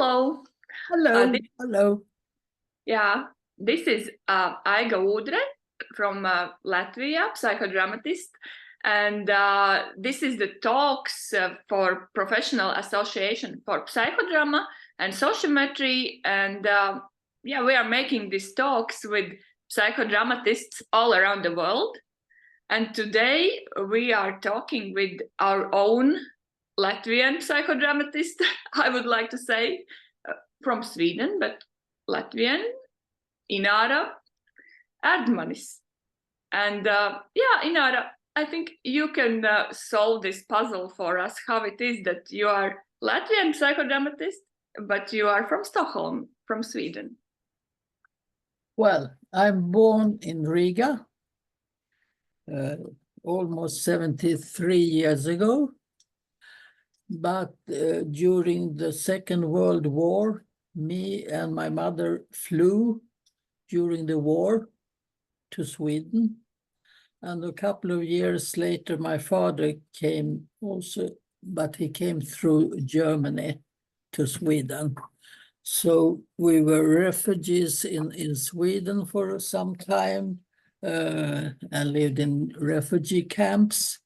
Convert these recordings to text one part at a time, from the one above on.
Hello. Hello, This, hello. yeah, this is I Erdmanis from Latvia, psychodramatist, and this is the talks for Professional Association for Psychodrama and Sociometry, and yeah, we are making these talks with psychodramatists all around the world. And today we are talking with our own Latvian psychodramatist, I would like to say, from Sweden, but Latvian, Inara Erdmanis. And yeah, Inara, I think you can solve this puzzle for us, how it is that you are Latvian psychodramatist, but you are from Stockholm, from Sweden. Well, I'm born in Riga almost 73 years ago, but during the Second World War, me and my mother flew during the war to Sweden. And a couple of years later, my father came also, but he came through Germany to Sweden. So we were refugees in Sweden for some time and lived in refugee camps.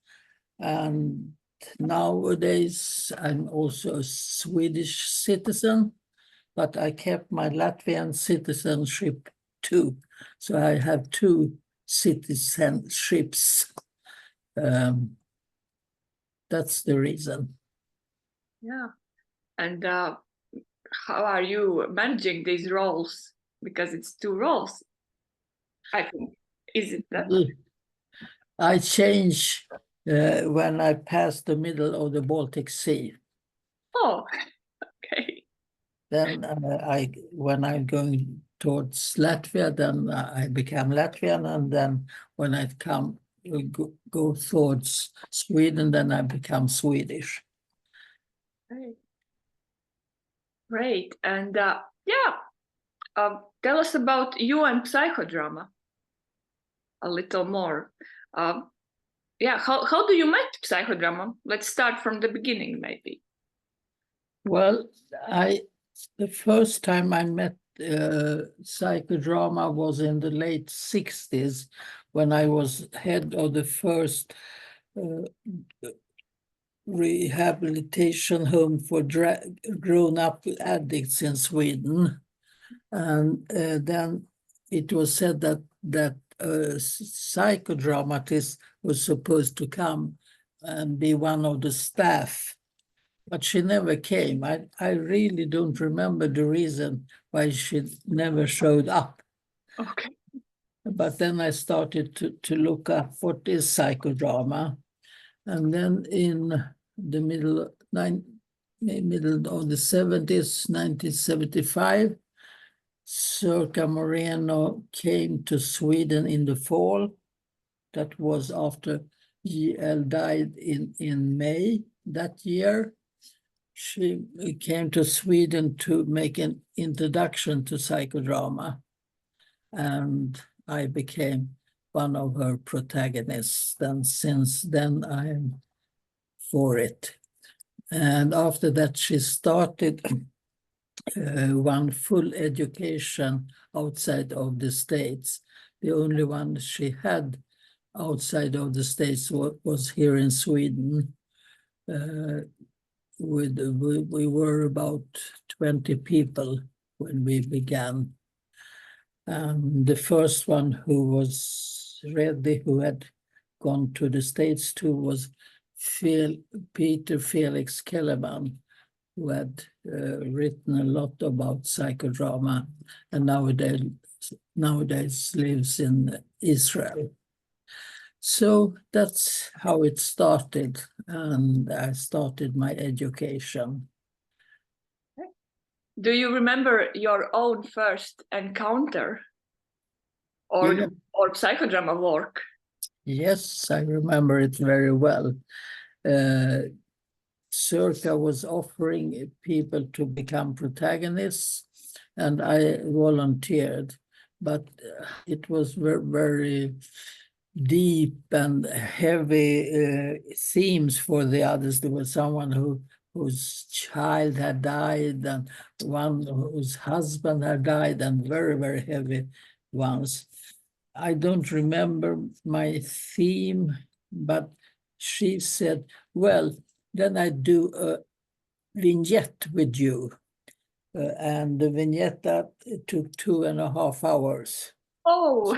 And nowadays, I'm also a Swedish citizen, but I kept my Latvian citizenship too. So I have two citizenships. That's the reason. Yeah. And how are you managing these roles? Because it's two roles, I think. Is it that? I change when I pass the middle of the Baltic Sea. Oh, okay. Then when I'm going towards Latvia, then I become Latvian, and then when I go towards Sweden, then I become Swedish. Great. Great. And yeah, tell us about you and psychodrama a little more. Yeah, how do you met psychodrama? Let's start from the beginning, maybe. Well, the first time I met psychodrama was in the late 60s when I was head of the first rehabilitation home for grown-up addicts in Sweden. And then it was said that a psychodramatist was supposed to come and be one of the staff, but she never came. I really don't remember the reason why she never showed up. Okay. But then I started to look up what is psychodrama. And then in the middle of the 70s, 1975, Zerka Moreno came to Sweden in the fall. That was after GL died in May that year. She came to Sweden to make an introduction to psychodrama, and I became one of her protagonists. And since then, I'm for it. And after that, she started one full education outside of the States. The only one she had outside of the States was here in Sweden. We were about 20 people when we began. The first one who was ready, who had gone to the States too, was Peter Felix Kellerman, who had written a lot about psychodrama and nowadays lives in Israel. So that's how it started, and I started my education. Do you remember your own first encounter or psychodrama work? Yes, I remember it very well. Zerka was offering people to become protagonists, and I volunteered, but it was very, very deep and heavy themes for the others. There was someone who whose child had died, and one whose husband had died, and very, very heavy ones. I don't remember my theme, but she said, well, then I do a vignette with you. And the vignette took 2.5 hours. Oh,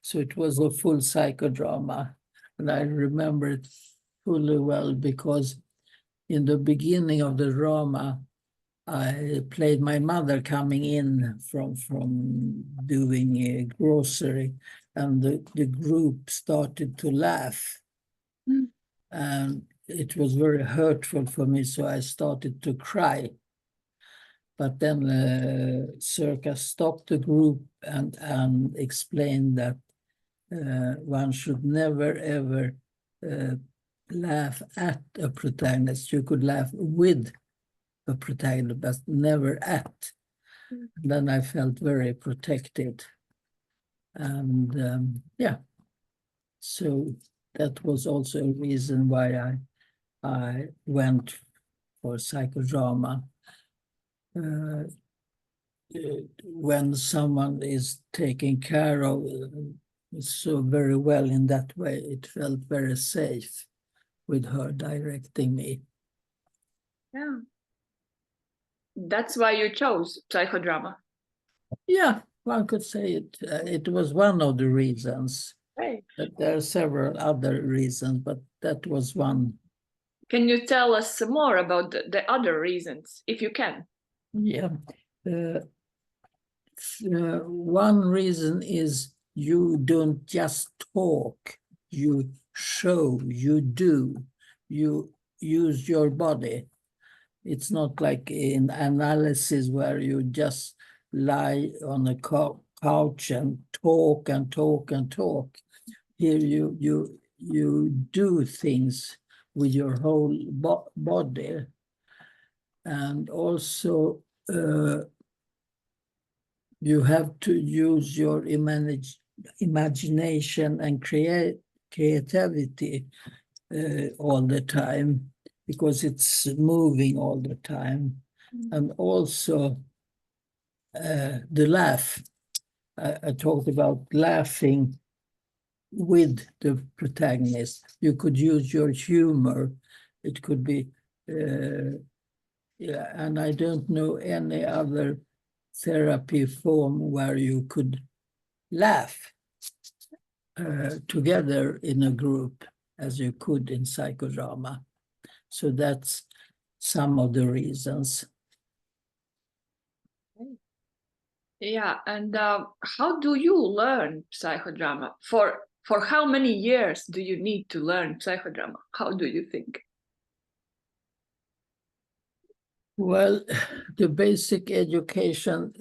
So it was a full psychodrama. And I remember it fully well because in the beginning of the drama, I played my mother coming in from doing a grocery, and the group started to laugh. Mm. And it was very hurtful for me, so I started to cry. But then Zerka stopped the group and explained that one should never, ever laugh at a protagonist. You could laugh with a protagonist, but never at. Mm. Then I felt very protected. And yeah, so that was also a reason why I went for psychodrama. When someone is taken care of so very well in that way, it felt very safe with her directing me. Yeah. That's why you chose psychodrama. Yeah, one could say it. It was one of the reasons. Right. But there are several other reasons, but that was one. Can you tell us more about the other reasons, if you can? Yeah. One reason is you don't just talk, you show, you do, you use your body. It's not like in analysis where you just lie on a couch and talk and talk and talk. Here you do things with your whole body. And also you have to use your imagination and creativity all the time, because it's moving all the time. Mm. And also the laugh. I talked about laughing with the protagonist. You could use your humor. It could be, yeah, and I don't know any other therapy form where you could laugh together in a group as you could in psychodrama. So that's some of the reasons. Yeah, and how do you learn psychodrama? For how many years do you need to learn psychodrama? How do you think? Well, the basic education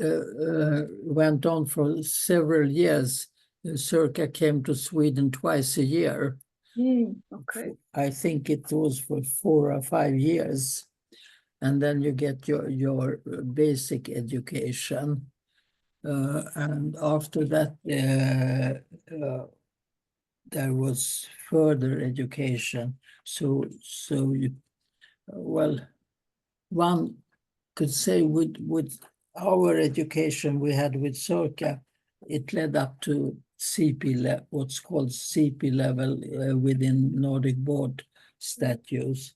went on for several years. Zerka came to Sweden twice a year. Okay. I think it was for 4 or 5 years. And then you get your basic education. And after that, there was further education. So you, well, one could say with our education we had with Zerka, it led up to CP level, what's called CP level within Nordic Board statutes.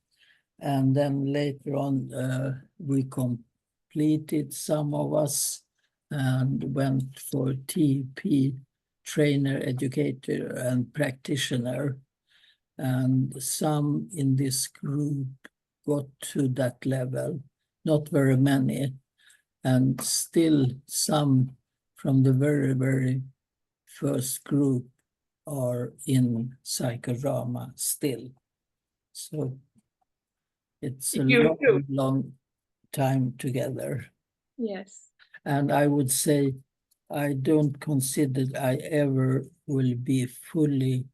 And then later on, we completed, some of us, and went for TP, trainer, educator, and practitioner. And some in this group got to that level, not very many, and still some from the very, very first group are in psychodrama still. So it's a long, long time together. Yes. And I would say I don't consider I ever will be fully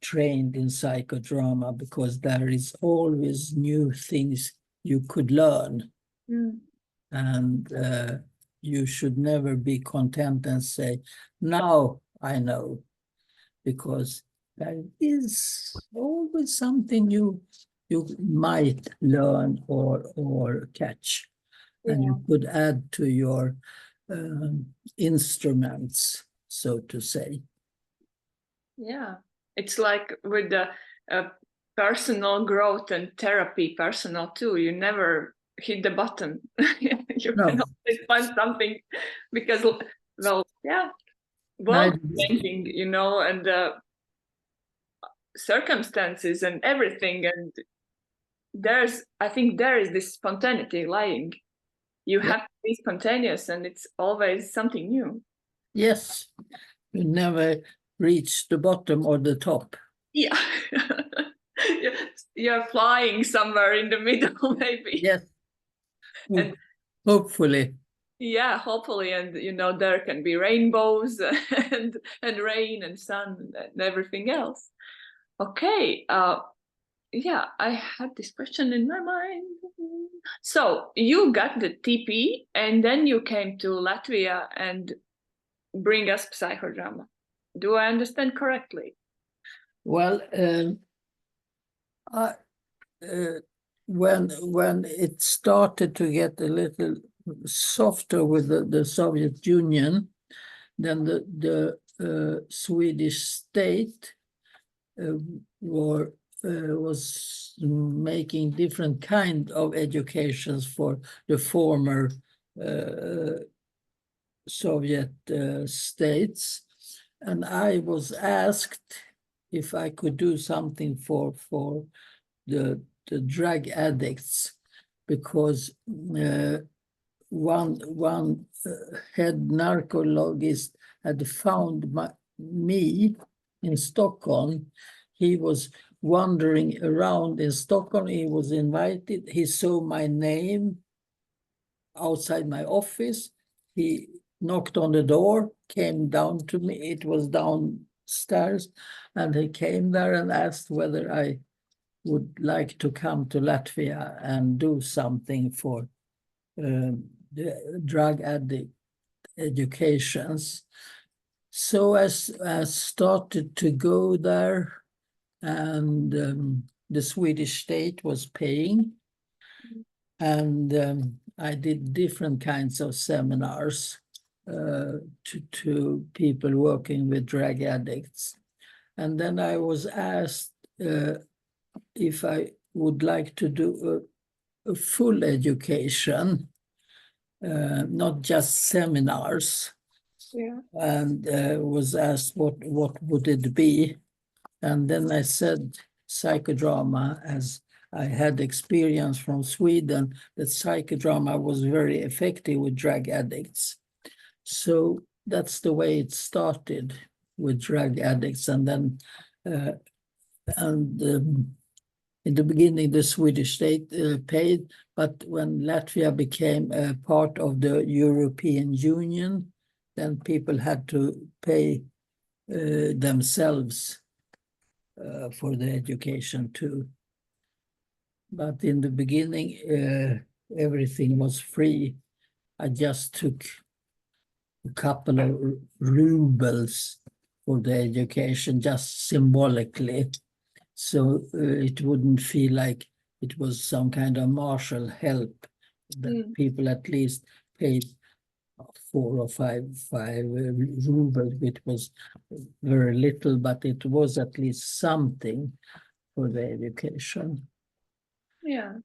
trained in psychodrama, because there is always new things you could learn. Mm. And you should never be content and say, now I know, because there is always something you you might learn or catch, and you could add to your instruments, so to say. Yeah, it's like with the personal growth and therapy personal too. You never hit the button. You No. can always find something because, well, yeah, world changing, you know, and circumstances and everything. And I think there is this spontaneity lying. You have to be spontaneous, and it's always something new. Yes, you never reach the bottom or the top. Yeah. You're flying somewhere in the middle, maybe. Yes. And hopefully. yeah, hopefully, and you know, there can be rainbows and rain and sun and everything else. Okay. Yeah, I had this question in my mind. So you got the TP and then you came to Latvia and bring us psychodrama. Do I understand correctly? Well, when it started to get a little softer with the Soviet Union, then the Swedish State was making different kind of educations for the former Soviet states, and I was asked if I could do something for the drug addicts, because one head narcologist had found me in Stockholm. He was wandering around in Stockholm. He was invited. He saw my name outside my office. He knocked on the door, came down to me. It was downstairs, and he came there and asked whether I would like to come to Latvia and do something for the drug addict educations. So I started to go there, and the Swedish State was paying, and I did different kinds of seminars to people working with drug addicts. And then I was asked if I would like to do a full education, not just seminars. Yeah. And was asked what would it be. And then I said psychodrama, as I had experience from Sweden that psychodrama was very effective with drug addicts. So that's the way it started, with drug addicts. And then in the beginning, the Swedish state paid, but when Latvia became a part of the European Union, then people had to pay themselves for the education too. But in the beginning, everything was free. I just took a couple of rubles for the education, just symbolically. So it wouldn't feel like it was some kind of martial help, that people at least paid 4 or 5 rubles, which was very little, but it was at least something for the education. Yeah.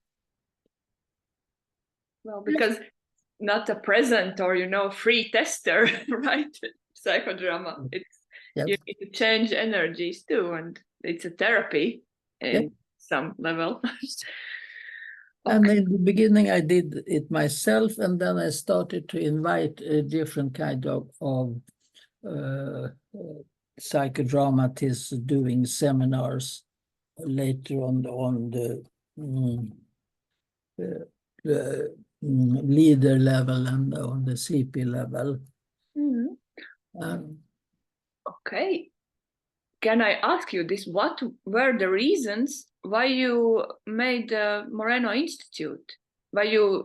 Well, because not a present or, you know, free tester, right? Psychodrama. It's you need to change energies too, and it's a therapy in some level. And in the beginning, I did it myself, and then I started to invite a different kind of psychodramatists doing seminars later on the leader level and on the CP level. Okay. Can I ask you this? What were the reasons why you made the Moreno Institute? Why you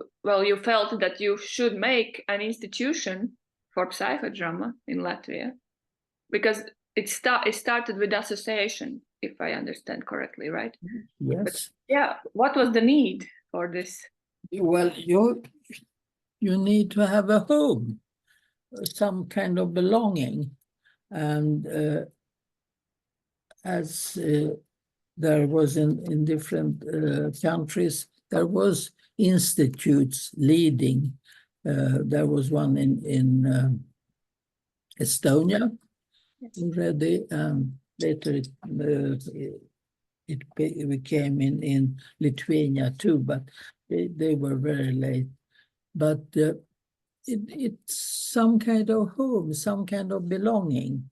felt that you should make an institution for psychodrama in Latvia? Because it started with association, if I understand correctly, right? Yes. But, yeah. What was the need for this? Well, you need to have a home, some kind of belonging, and as there was in different countries, there was institutes leading. There was one in Estonia already, and later it became in Lithuania too, but they were very late. But it's some kind of home, some kind of belonging,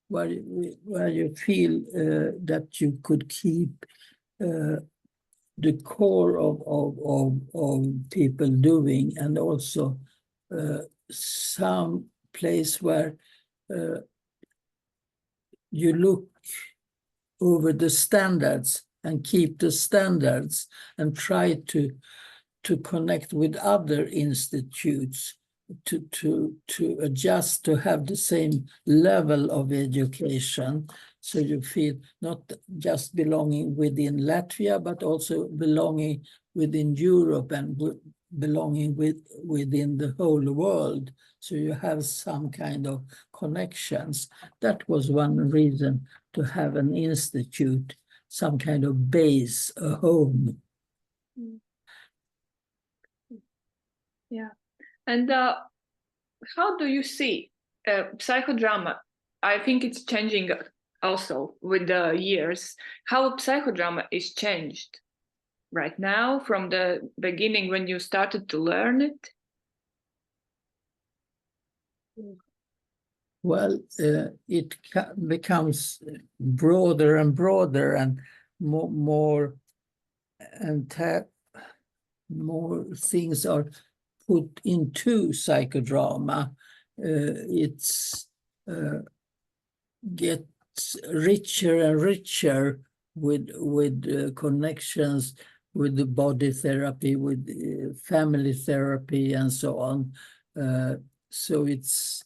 where you feel that you could keep the core of people doing, and also some place where you look over the standards and keep the standards and try to connect with other institutes to adjust to have the same level of education. So you feel not just belonging within Latvia, but also belonging within Europe and belonging within the whole world. So you have some kind of connections. That was one reason to have an institute, some kind of base, a home. Yeah. And how do you see psychodrama? I think it's changing also with the years. How psychodrama is changed right now from the beginning when you started to learn it? Well, it becomes broader and broader, and more things are put into psychodrama. It's gets richer and richer with connections with the body therapy, with family therapy, and so on. So it's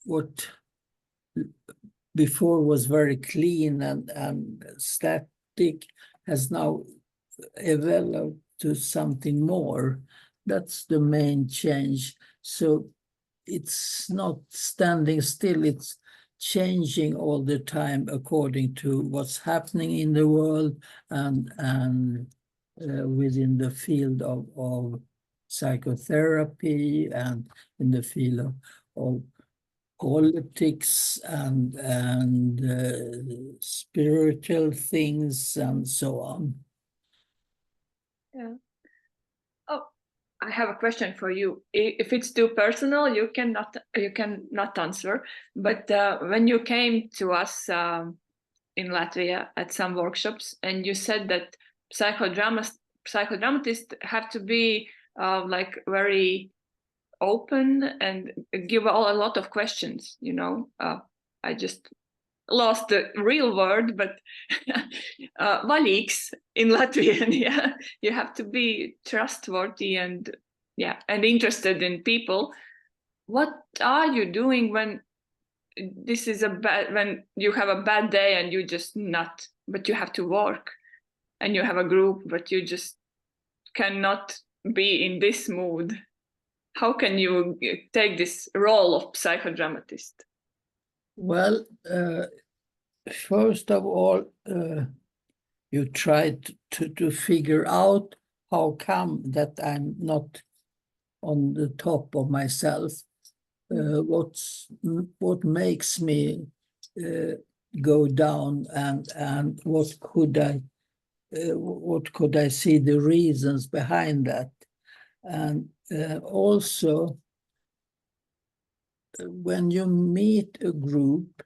what before was very clean and static has now developed to something more. That's the main change. So it's not standing still, it's changing all the time according to what's happening in the world and within the field of psychotherapy and in the field of politics and spiritual things and so on. Yeah. Oh, I have a question for you. If it's too personal, you cannot answer. But when you came to us in Latvia at some workshops, and you said that psychodramatists have to be like very open and give a lot of questions. I just lost the real word, but valīgs in Latvian. Yeah, you have to be trustworthy and interested in people. What are you doing when this is when you have a bad day and you just not, but you have to work, and you have a group, but you just cannot be in this mood? How can you take this role of psychodramatist? Well, first of all, you try to figure out how come that I'm not on the top of myself. What makes me go down, and what could I see the reasons behind that, and also when you meet a group,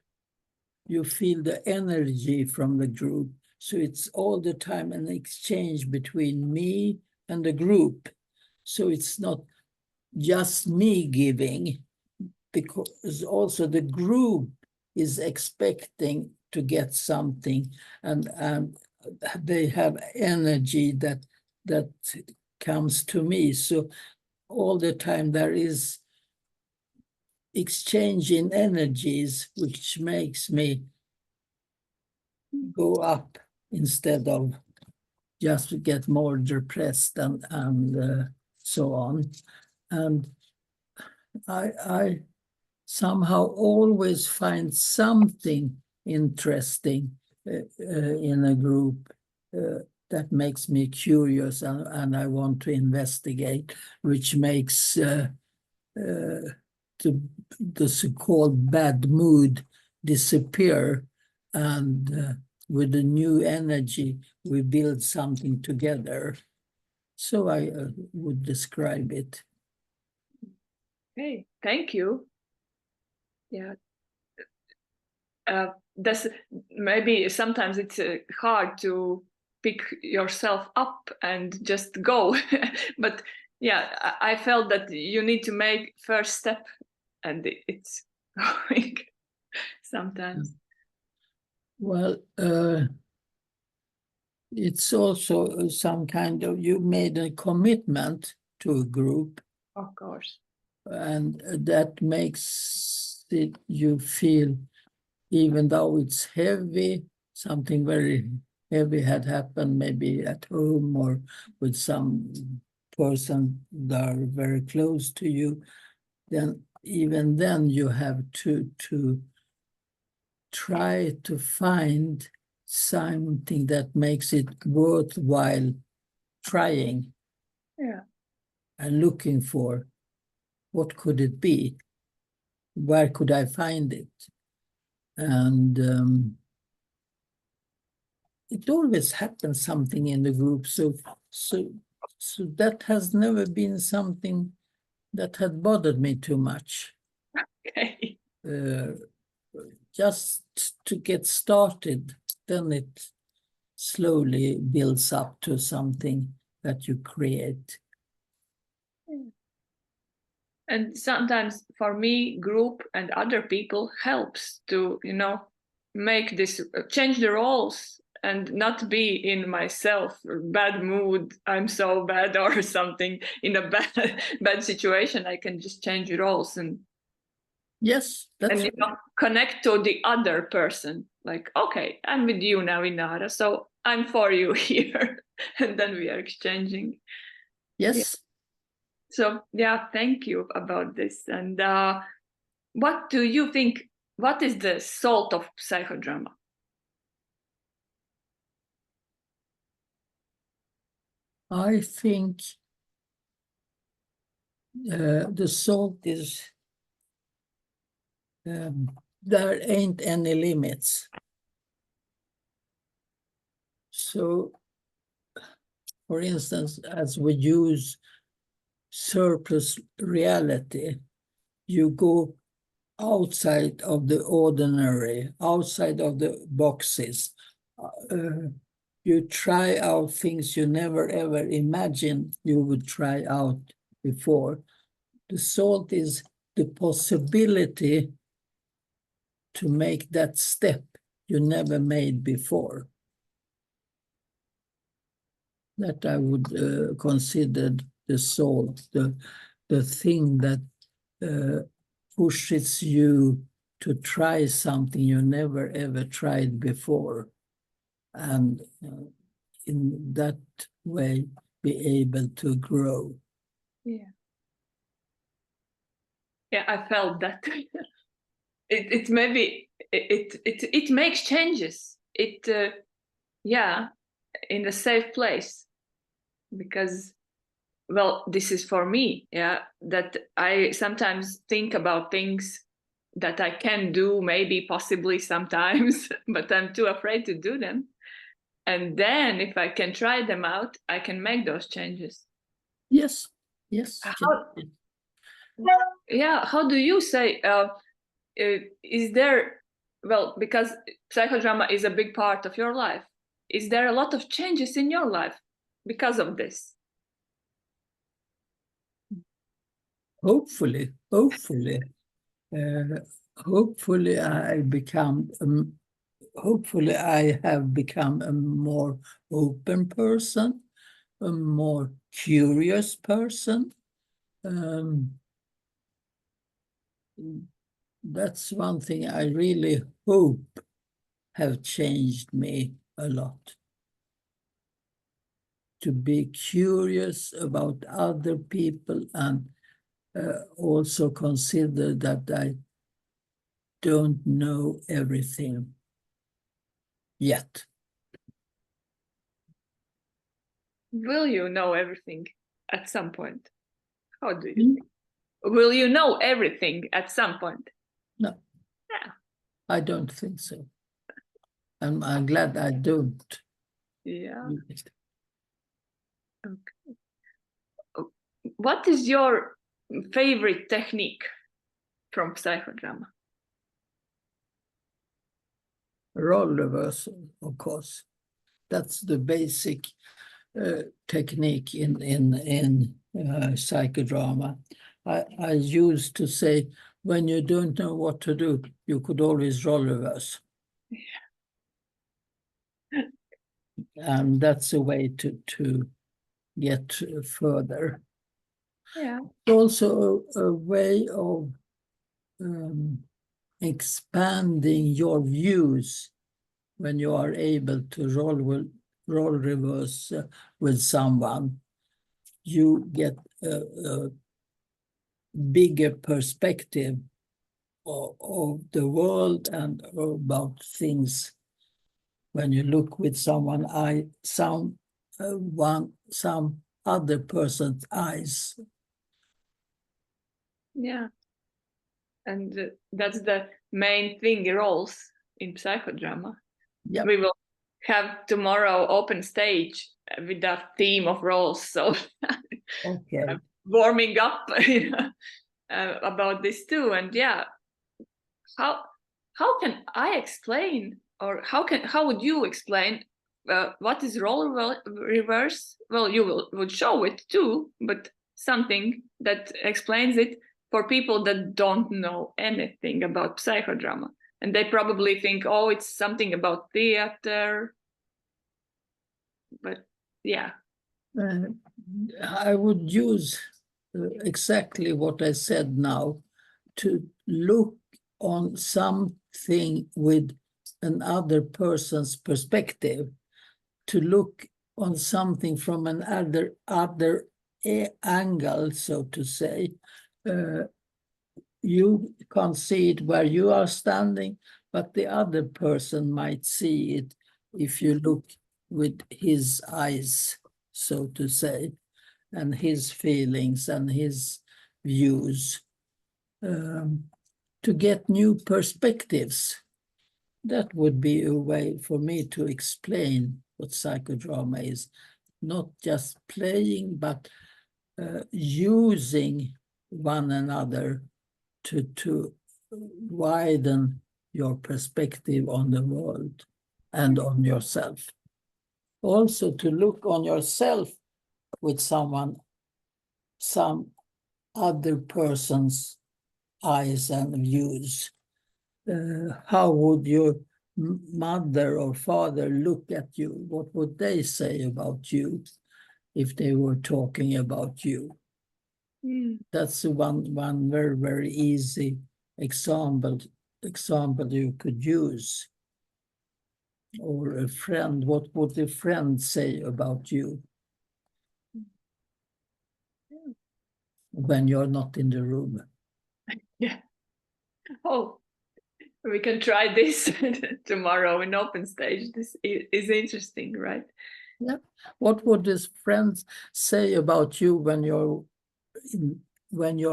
you feel the energy from the group. So it's all the time an exchange between me and the group. So it's not just me giving, because also the group is expecting to get something, and they have energy that comes to me. So all the time there is exchange in energies, which makes me go up instead of just to get more depressed and so on. And I somehow always find something interesting in a group that makes me curious, and I want to investigate, which makes the so-called bad mood disappear, and with a new energy, we build something together. So I would describe it. Okay, thank you. Yeah. That's maybe sometimes it's hard to pick yourself up and just go. But yeah, I felt that you need to make first step, and it's going sometimes. Well, it's also some kind of, you made a commitment to a group, Of course. and that makes it, you feel, even though it's heavy, something very heavy had happened, maybe at home or with some person that are very close to you, then even then you have to try to find something that makes it worthwhile trying. Yeah. And looking for what could it be? Where could I find it? And it always happens something in the group. So that has never been something that had bothered me too much. Okay. Just to get started, then it slowly builds up to something that you create. And sometimes for me, group and other people helps to, make this, change the roles and not be in myself, bad mood, I'm so bad or something, in a bad situation. I can just change roles and yes, that's and connect to the other person. Like, okay, I'm with you now, Inara, so I'm for you here. And then we are exchanging. yes. Yeah. So yeah, thank you about this. And what do you think, what is the salt of psychodrama? I think the salt is there ain't any limits. So, for instance, as we use surplus reality, you go outside of the ordinary, outside of the boxes. You try out things you never ever imagined you would try out before. The salt is the possibility to make that step you never made before. That I would consider the salt, the thing that pushes you to try something you never ever tried before, and in that way be able to grow. Yeah. Yeah, I felt that. it maybe it makes changes. Yeah, in a safe place, because well, this is for me, yeah, that I sometimes think about things that I can do, maybe possibly sometimes, but I'm too afraid to do them. And then if I can try them out, I can make those changes. Yes, yes. Yeah, how do you say, is there, well, because psychodrama is a big part of your life, is there a lot of changes in your life because of this? Hopefully, hopefully I have become a more open person, a more curious person, that's one thing I really hope have changed me a lot. To be curious about other people and also consider that I don't know everything yet. Will you know everything at some point? How do you think? Will you know everything at some point? No. Yeah. I don't think so. I'm glad I don't. Yeah. Okay. What is your favorite technique from psychodrama? Role reversal, of course. That's the basic technique in psychodrama. I used to say, when you don't know what to do, you could always role reverse. Yeah. And that's a way to get further. Yeah. Also a way of expanding your views when you are able to role reverse with someone. You get a bigger perspective of the world and about things when you look with some other person's eyes. Yeah. And that's the main thing, roles in psychodrama. Yep. We will have tomorrow open stage with that theme of roles. So Okay. warming up about this too. And yeah, how can I explain, or how would you explain what is role reverse? Well, you would show it too, but something that explains it for people that don't know anything about psychodrama. And they probably think, oh, it's something about theater. But yeah. I would use exactly what I said now, to look on something with another person's perspective, to look on something from another angle, so to say. You can't see it where you are standing, but the other person might see it if you look with his eyes, so to say, and his feelings and his views, to get new perspectives. That would be a way for me to explain what psychodrama is. Not just playing, but using one another to widen your perspective on the world and on yourself. Also to look on yourself with some other person's eyes and views. How would your mother or father look at you? What would they say about you if they were talking about you? That's one very, very easy example you could use. Or a friend, what would a friend say about you when you're not in the room? Yeah. Oh, we can try this tomorrow in open stage. This is interesting, right? Yeah. What would his friends say about you when you're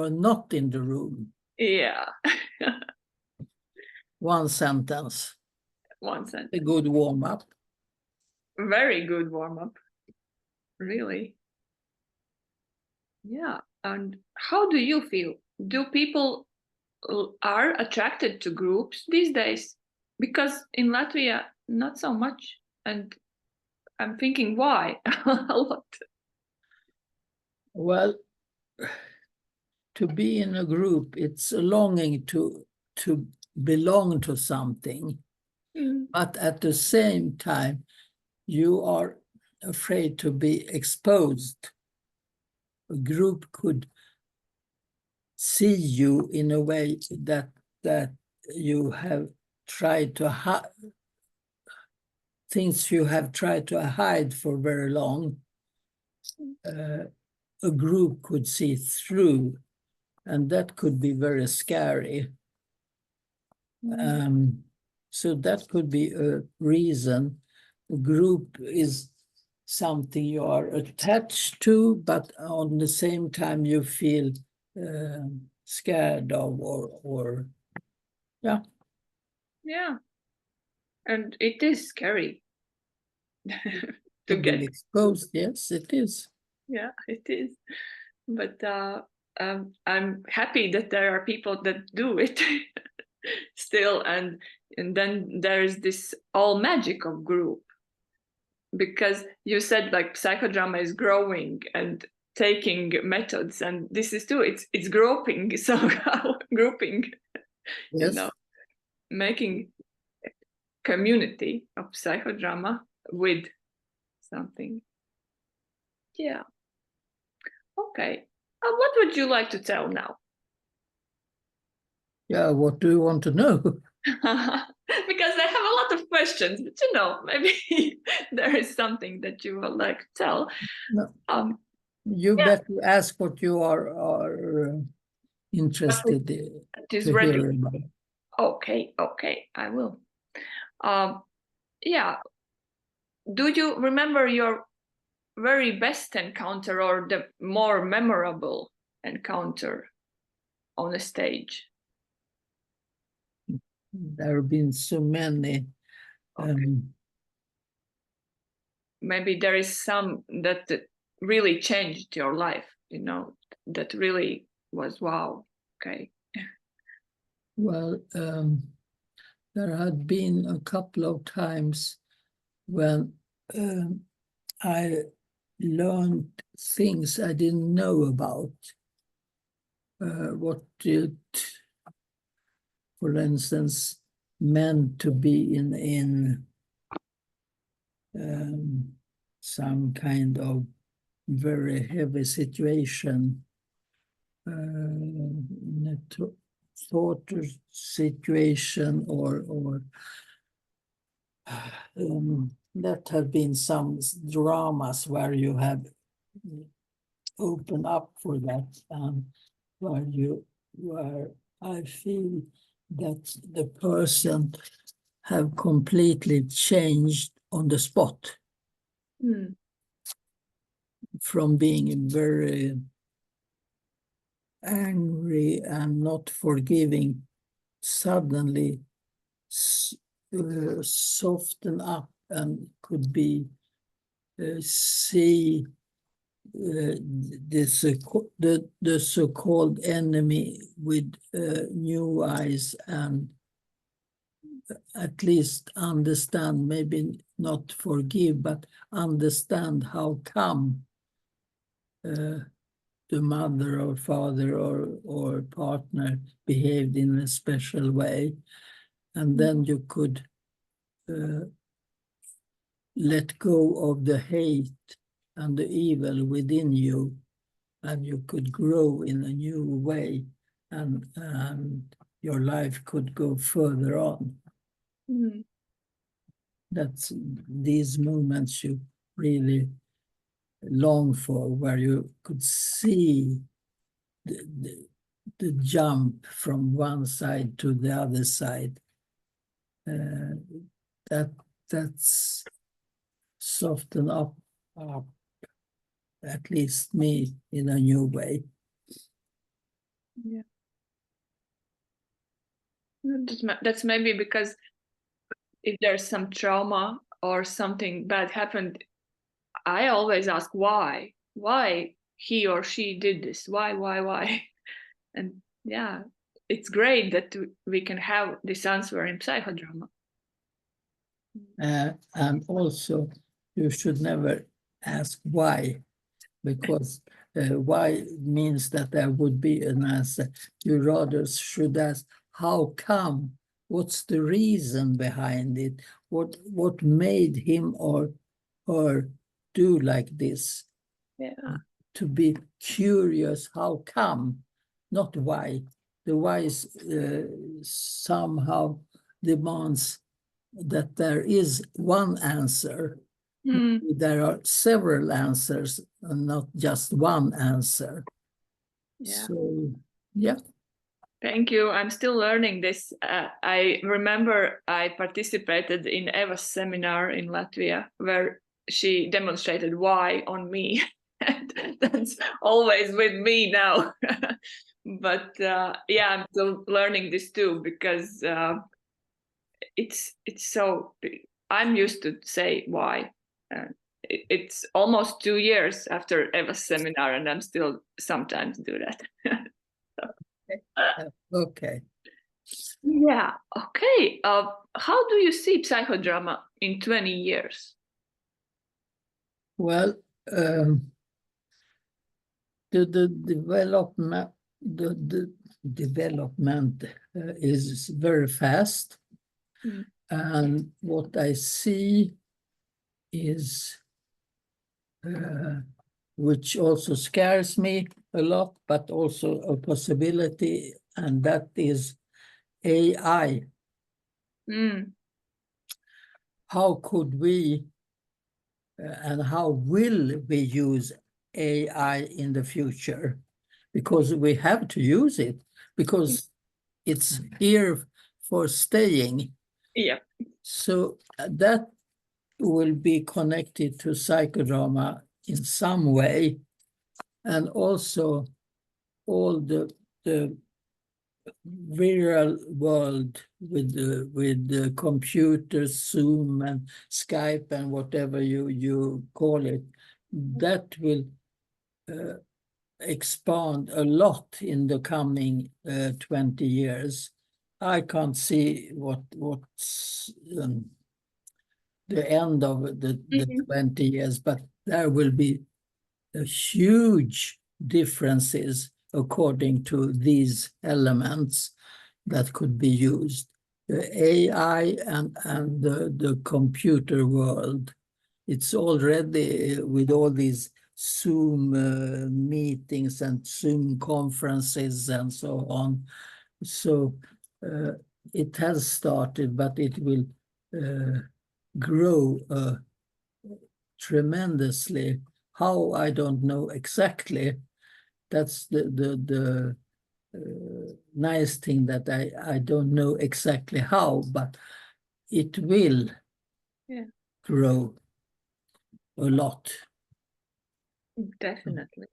not in the room? Yeah. One sentence. One sentence. A good warm-up. Very good warm-up. Really. Yeah. And how do you feel? Do people are attracted to groups these days? Because in Latvia, not so much. And I'm thinking why a lot. Well, to be in a group, it's a longing to belong to something. But at the same time, you are afraid to be exposed. A group could see you in a way that you have tried to hide, things you have tried to hide for very long, a group could see through, and that could be very scary. So that could be a reason. A group is something you are attached to, but on the same time you feel scared of, or yeah. Yeah. And it is scary to be get exposed. Yes, it is. Yeah, it is. But I'm happy that there are people that do it still, and then there's this all magic of group, because you said like psychodrama is growing and taking methods, and this is too, it's grouping somehow, grouping, you Yes. know, making community of psychodrama with something. Yeah. Okay. What would you like to tell now? Yeah, what do you want to know? Because I have a lot of questions, but you know, maybe there is something that you would like to tell. No. You Yeah. better ask what you are interested is to ready. hear about. Okay, I will. Yeah. Do you remember your very best encounter or the more memorable encounter on a stage? There have been so many. Okay. Maybe there is some that really changed your life, you know, that really was wow. Okay. Well, there had been a couple of times when I learned things I didn't know about. What it, for instance, meant to be in some kind of very heavy situation, in a torture situation, or that have been some dramas where you have opened up for that, where I feel that the person have completely changed on the spot. From being very angry and not forgiving, suddenly soften up and could be see the so-called enemy with new eyes, and at least understand, maybe not forgive, but understand how come the mother or father or partner behaved in a special way. And then you could let go of the hate and the evil within you, and you could grow in a new way, and your life could go further on. That's these moments you really long for, where you could see the jump from one side to the other side. That's soften up at least me in a new way. Yeah. That's maybe because if there's some trauma or something bad happened, I always ask why he or she did this, why? And yeah, it's great that we can have this answer in psychodrama. And also, you should never ask why, because why means that there would be an answer. You rather should ask, how come? What's the reason behind it? What made him or her do like this? Yeah. To be curious, how come? not why. The why is somehow demands that there is one answer. Mm. There are several answers and not just one answer. Yeah. So, yeah. Thank you. I'm still learning this. I remember I participated in Eva's seminar in Latvia where she demonstrated why on me. And that's always with me now. But yeah, I'm still learning this too because it's so. I'm used to say why. It's almost 2 years after Eva's seminar, and I'm still sometimes do that. Okay. Yeah. Okay. How do you see psychodrama in 20 years? Well, the development is very fast, and what I see is, which also scares me a lot, but also a possibility, and that is AI. Mm. How could we and how will we use AI in the future? Because we have to use it, because it's here for staying. Yeah. So that will be connected to psychodrama in some way, and also all the real world with the computers, Zoom and Skype and whatever you call it, that will expand a lot in the coming 20 years. I can't see what's the end of the 20 years, but there will be huge differences according to these elements that could be used. The AI and the computer world, it's already with all these Zoom meetings and Zoom conferences and so on. So it has started, but it will grow tremendously. How, I don't know exactly. That's the nice thing, that I don't know exactly how, but it will grow a lot. Definitely.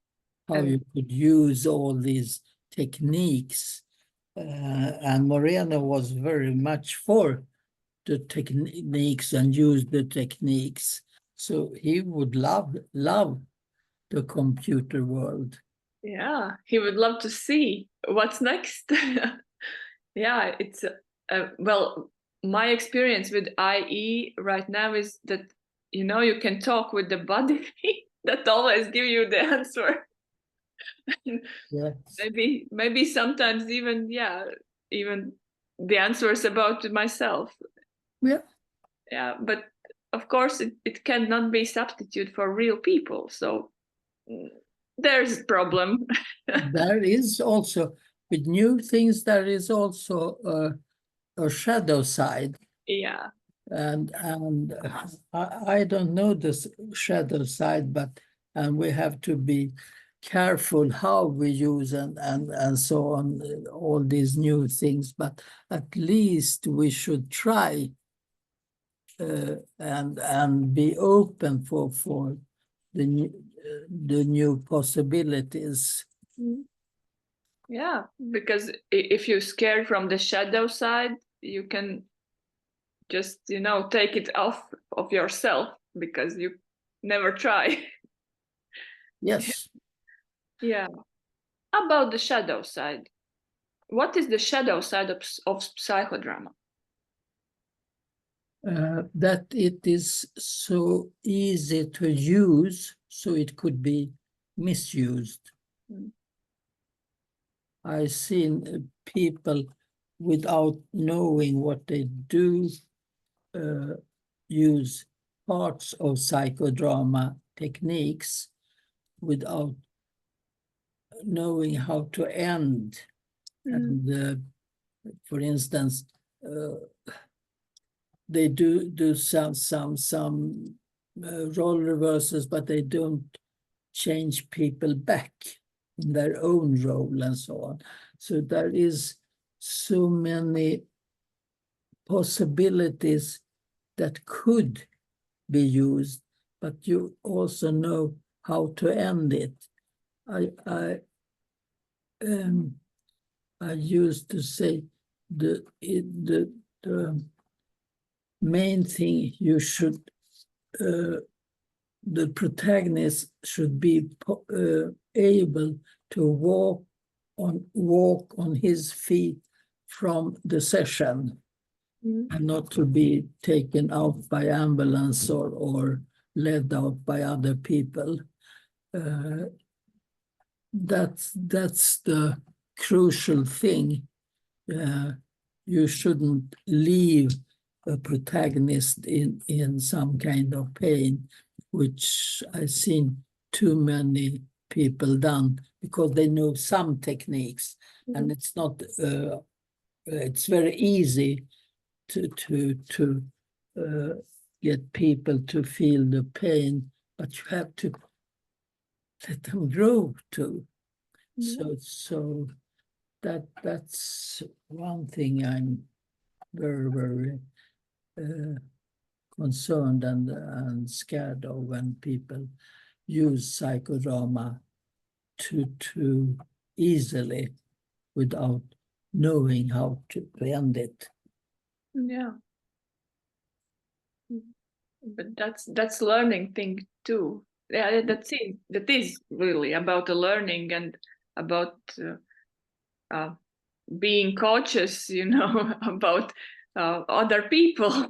How you could use all these techniques. And Moreno was very much for the techniques and use the techniques. So he would love the computer world. Yeah, he would love to see what's next. Yeah, it's well, my experience with IE right now is that you can talk with the body that always give you the answer. Yes. Maybe sometimes even the answers about myself. Yeah. Yeah, but of course it cannot be substitute for real people. So there's a problem. There is also, with new things, there is also a shadow side. Yeah. And I don't know this shadow side, but we have to be careful how we use and so on, all these new things. But at least we should try and be open for the new possibilities. Yeah, because if you're scared from the shadow side, you can just take it off of yourself because you never try. Yes. Yeah. About the shadow side, what is the shadow side of psychodrama? That it is so easy to use, so it could be misused. I've seen people, without knowing what they do, use parts of psychodrama techniques without knowing how to end. And for instance, they do some role reversals, but they don't change people back in their own role and so on. So there is so many possibilities that could be used, but you also know how to end it. I used to say the main thing you should, the protagonist should be able to walk on his feet from the session, and not to be taken out by ambulance or led out by other people. That's the crucial thing. You shouldn't leave a protagonist in some kind of pain, which I've seen too many people done, because they know some techniques, and it's not. It's very easy to get people to feel the pain, but you have to let them grow too. So that's one thing I'm very concerned and scared of, when people use psychodrama too easily without knowing how to end it. Yeah. But that's learning thing too. Yeah, that's it. That is really about the learning and about being cautious, about other people.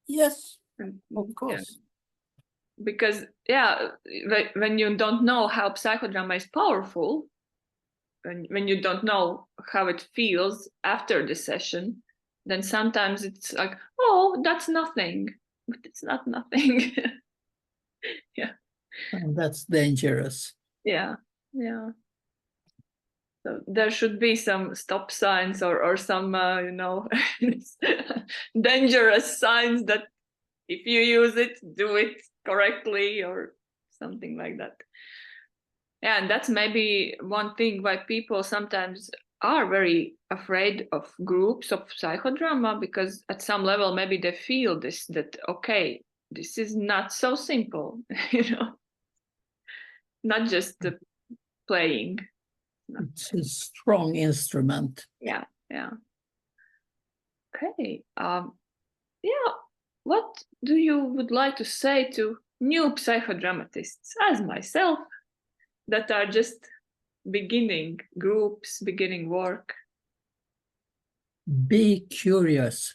Yes, of course. Yeah. Because when you don't know how psychodrama is powerful, when you don't know how it feels after the session, then sometimes it's like, oh, that's nothing, but it's not nothing. Yeah. And that's dangerous. Yeah. So there should be some stop signs or some, dangerous signs that if you use it, do it correctly or something like that. Yeah, and that's maybe one thing why people sometimes are very afraid of groups of psychodrama, because at some level maybe they feel that okay, this is not so simple, not just playing. It's a strong instrument. Yeah. Okay. What do you would like to say to new psychodramatists, as myself, that are just beginning groups, beginning work? Be curious.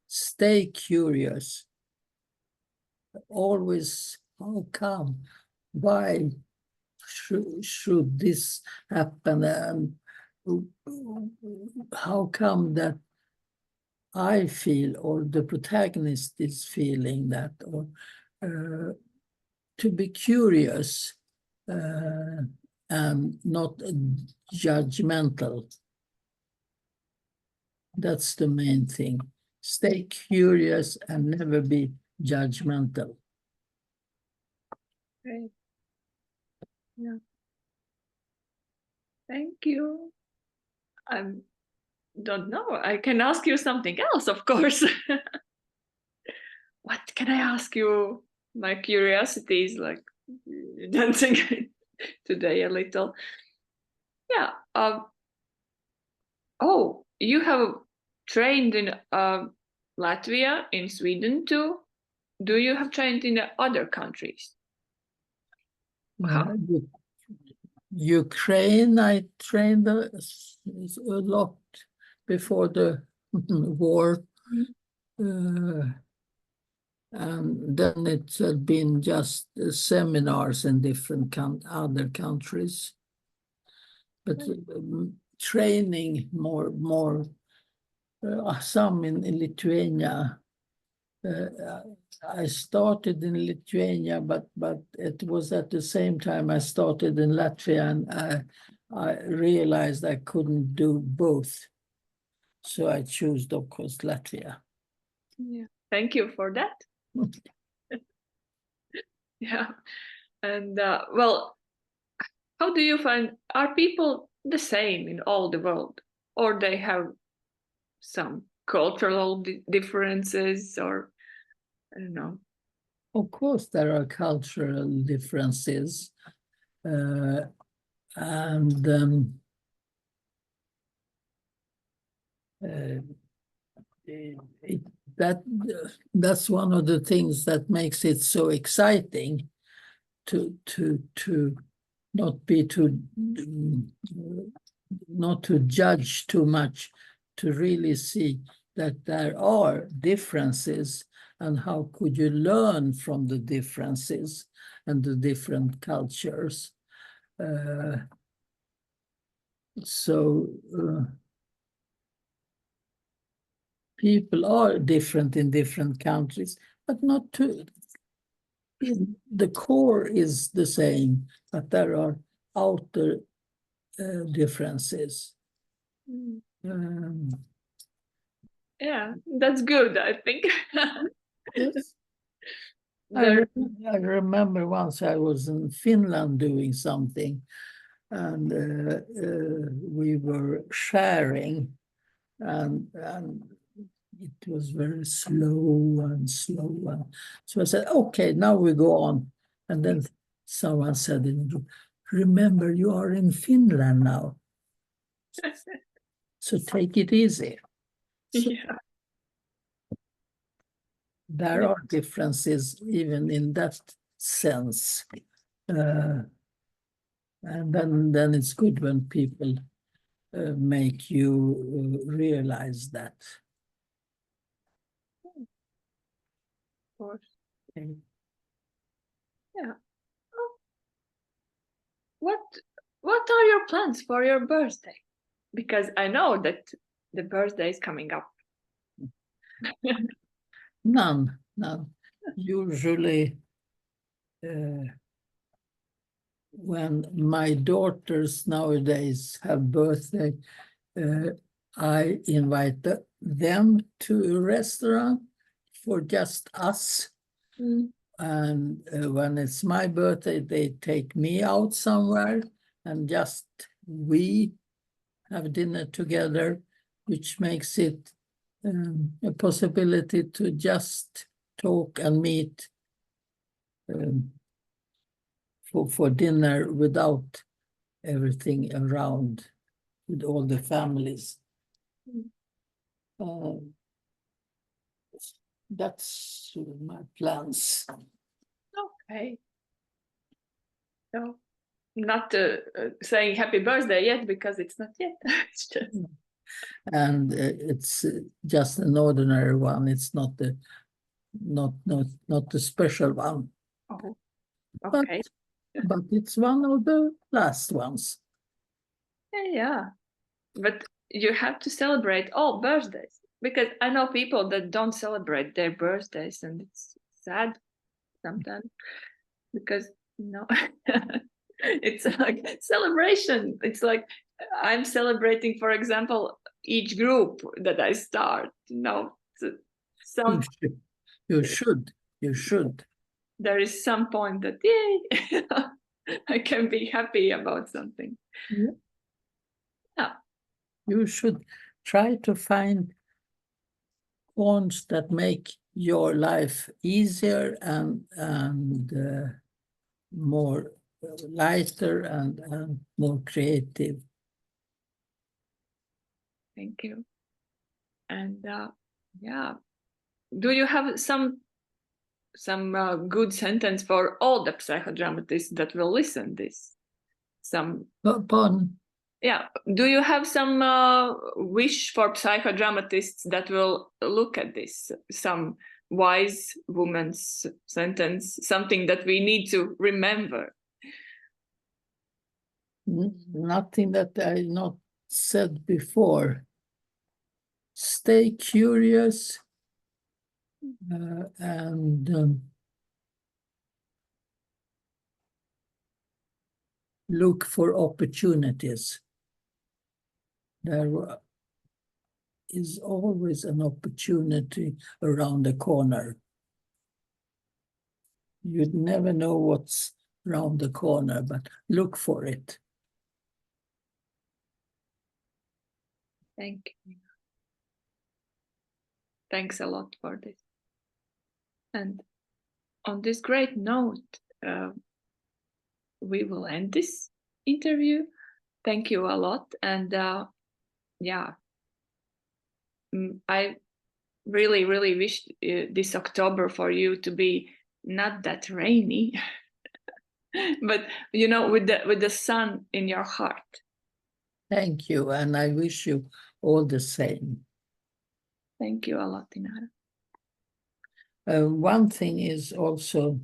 Stay curious. Always, how come? Why should this happen? And how come that I feel, or the protagonist is feeling that? Or to be curious and not judgmental. That's the main thing. Stay curious and never be judgmental. Great. Yeah. Thank you. I don't know. I can ask you something else, of course. What can I ask you? My curiosity is like dancing today a little. Yeah. Oh, you have trained in Latvia, in Sweden too. Do you have trained in other countries? Ukraine, I trained a lot before the war. And then it's been just seminars in different other countries. But training more some in Lithuania, I started in Lithuania, but it was at the same time I started in Latvia, and I realized I couldn't do both. So I chose, of course, Latvia. Yeah. Thank you for that. Yeah. And well, how do you find, are people the same in all the world, or they have some cultural differences, or I don't know? Of course, there are cultural differences, and that's one of the things that makes it so exciting to not to judge too much, to really see that there are differences, and how could you learn from the differences and the different cultures. People are different in different countries, but not to, the core is the same, but there are outer differences. Yeah, that's good, I think. Yes. There, I remember once I was in Finland doing something, and we were sharing, and it was very slow and slow. So I said, okay, now we go on. And then someone said, remember, you are in Finland now, so take it easy. So yeah. there are differences even in that sense. And then it's good when people make you realize that. Of course. Okay. Yeah. What are your plans for your birthday? Because I know that the birthday is coming up. None. Usually, when my daughters nowadays have birthday, I invite them to a restaurant for just us. And when it's my birthday, they take me out somewhere, and just we have dinner together, which makes it a possibility to just talk and meet for dinner without everything around, with all the families. That's my plans. Okay. So, not saying happy birthday yet, because it's not yet. It's just... And it's just an ordinary one. It's not the special one. Oh, okay. But it's one of the last ones. Yeah. But you have to celebrate all birthdays, because I know people that don't celebrate their birthdays, and it's sad sometimes, because it's like celebration. It's like I'm celebrating, for example, each group that I start. You should. There is some point that, yay, I can be happy about something. Yeah. Yeah. You should try to find forms that make your life easier and more lighter and more creative. Thank you. And yeah, do you have some good sentence for all the psychodramatists that will listen this? Pardon? Yeah, do you have some wish for psychodramatists that will look at this? Some wise woman's sentence, something that we need to remember? Nothing that I not said before. Stay curious, and look for opportunities. There is always an opportunity around the corner. You'd never know what's around the corner, but look for it. Thank you. Thanks a lot for this. And on this great note, we will end this interview. Thank you a lot. And yeah, I really, really wish this October for you to be not that rainy, but you know, with the sun in your heart. Thank you, and I wish you all the same. Thank you a lot, Inara. One thing is also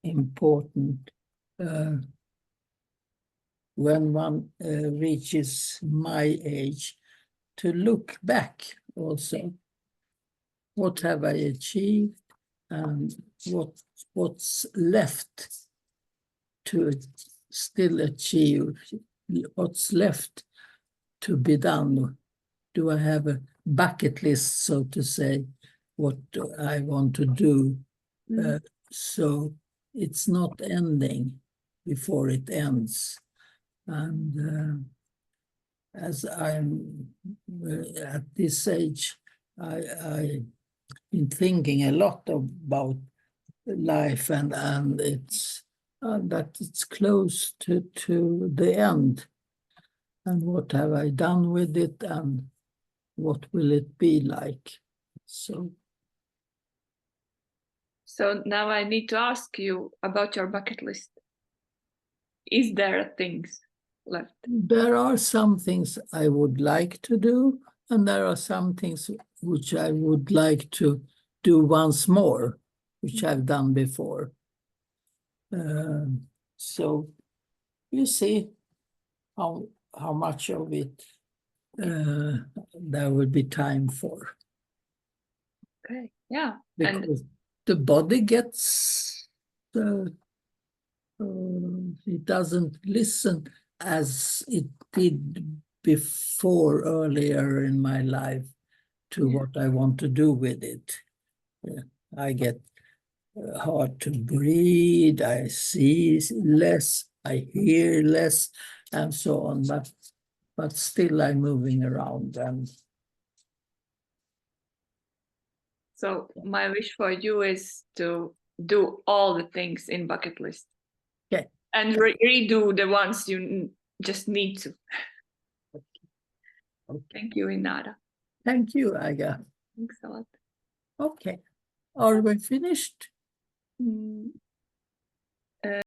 important when one reaches my age, to look back also. What have I achieved, and what's left to still achieve? What's left to be done? Do I have a bucket list, so to say, what I want to do? So it's not ending before it ends. And as I'm at this age, I've been thinking a lot about life, and it's that it's close to the end. And what have I done with it, and what will it be like? So now I need to ask you about your bucket list. Is there things left? There are some things I would like to do, and there are some things which I would like to do once more, which I've done before. So you see how much of it there will be time for. Okay, yeah. Because the body gets, it doesn't listen as it did before, earlier in my life, to what I want to do with it. I get hard to breathe, I see less, I hear less, and so on, but still I'm moving around. And so my wish for you is to do all the things in bucket list. Okay. And redo the ones you just need to. Okay. Thank you, Inara. Thank you, Aga. Thanks a lot. Okay. Are we finished?